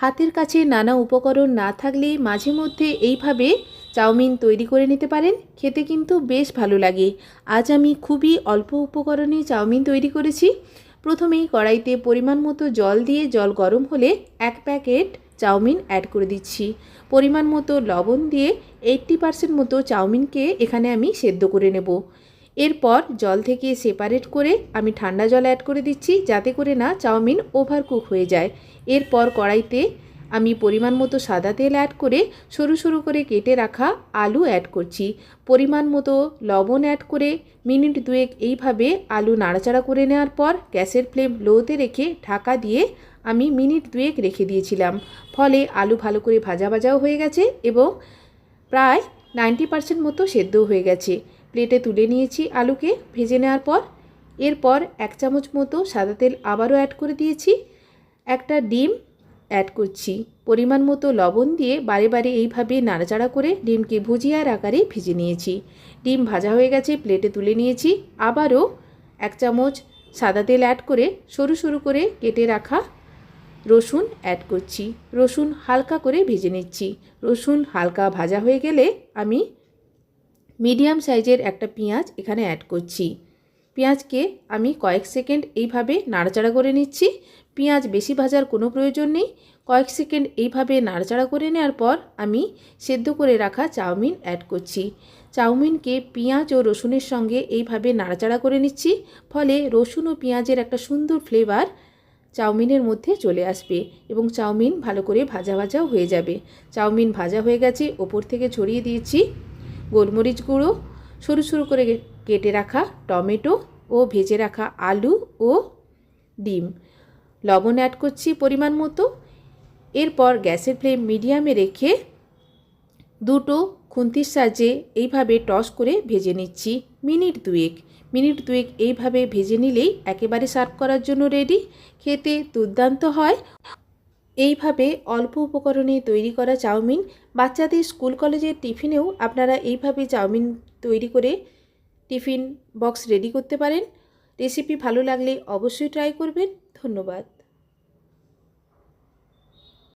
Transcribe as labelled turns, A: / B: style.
A: হাতের কাছে নানা উপকরণ না থাকলে মাঝে মধ্যে এইভাবে চাউমিন তৈরি করে নিতে পারেন, খেতে কিন্তু বেশ ভালো লাগে। আজ আমি খুবই অল্প উপকরণে চাউমিন তৈরি করেছি। প্রথমেই কড়াইতে পরিমাণ মতো জল দিয়ে জল গরম হলে 1 প্যাকেট চাউমিন অ্যাড করে দিচ্ছি। পরিমাণ মতো লবণ দিয়ে 80% মতো চাউমিনকে এখানে আমি সেদ্ধ করে নেব। এরপর জল থেকে সেপারেট করে আমি ঠান্ডা জল অ্যাড করে দিচ্ছি, যাতে করে না চাউমিন ওভারকুক হয়ে যায়। এরপর কড়াইতে আমি পরিমাণ মতো সাদা তেল অ্যাড করে সরু সরু করে কেটে রাখা আলু অ্যাড করছি। পরিমাণ মতো লবণ অ্যাড করে মিনিট দুয়েক এইভাবে আলু নাড়াচাড়া করে নেওয়ার পর গ্যাসের ফ্লেম লোতে রেখে ঢাকা দিয়ে আমি মিনিট দুয়েক রেখে দিয়েছিলাম। ফলে আলু ভালো করে ভাজা ভাজাও হয়ে গেছে এবং প্রায় 90% মতো সেদ্ধও হয়ে গেছে। প্লেটে তুলে নিয়েছি আলুকে ভেজে নেওয়ার পর। এরপর 1 চামচ মতো সাদা তেল আবারও অ্যাড করে দিয়েছি। একটা ডিম অ্যাড করছি। পরিমাণ মতো লবণ দিয়ে বারে বারে এইভাবে নাড়াচাড়া করে ডিমকে ভুজিয়ার আকারে ভেজে নিয়েছি। ডিম ভাজা হয়ে গেছে, প্লেটে তুলে নিয়েছি। আবারও 1 চামচ সাদা তেল অ্যাড করে সরু সরু করে কেটে রাখা রসুন অ্যাড করছি। রসুন হালকা করে ভেজে নিচ্ছি। রসুন হালকা ভাজা হয়ে গেলে আমি মিডিয়াম সাইজের একটা পেঁয়াজ এখানে অ্যাড করছি। পেঁয়াজকে আমি কয়েক সেকেন্ড এইভাবে নাড়াচাড়া করে নিচ্ছি। পেঁয়াজ বেশি ভাজার কোনো প্রয়োজন নেই। কয়েক সেকেন্ড এইভাবে নাড়াচাড়া করে নেওয়ার পর আমি সেদ্ধ করে রাখা চাউমিন অ্যাড করছি। চাউমিনকে পেঁয়াজ ও রসুনের সঙ্গে এইভাবে নাড়াচাড়া করে নিচ্ছি। ফলে রসুন ও পেঁয়াজের একটা সুন্দর ফ্লেভার চাউমিনের মধ্যে চলে আসবে এবং চাউমিন ভালো করে ভাজা ভাজাও হয়ে যাবে। চাউমিন ভাজা হয়ে গেছে, ওপর থেকে ছড়িয়ে দিয়েছি গোলমরিচ গুঁড়ো, সরু সরু করে কেটে রাখা টমেটো ও ভেজে রাখা আলু ও ডিম। লবণ অ্যাড করছি পরিমাণ মতো। এরপর গ্যাসের ফ্লেম মিডিয়ামে রেখে দুটো খুন্তির সাহায্যে এইভাবে টস করে ভেজে নিচ্ছি মিনিট দুয়েক এইভাবে ভেজে নিলেই একেবারে সার্ভ করার জন্য রেডি। খেতে দুর্দান্ত হয়। এইভাবে অল্প উপকরণে তৈরি করা চাউমিন বাচ্চাদের স্কুল কলেজের টিফিনেও আপনারা এইভাবে চাউমিন তৈরি করে টিফিন বক্স রেডি করতে পারেন। রেসিপি ভালো লাগলে অবশ্যই ট্রাই করবেন। ধন্যবাদ।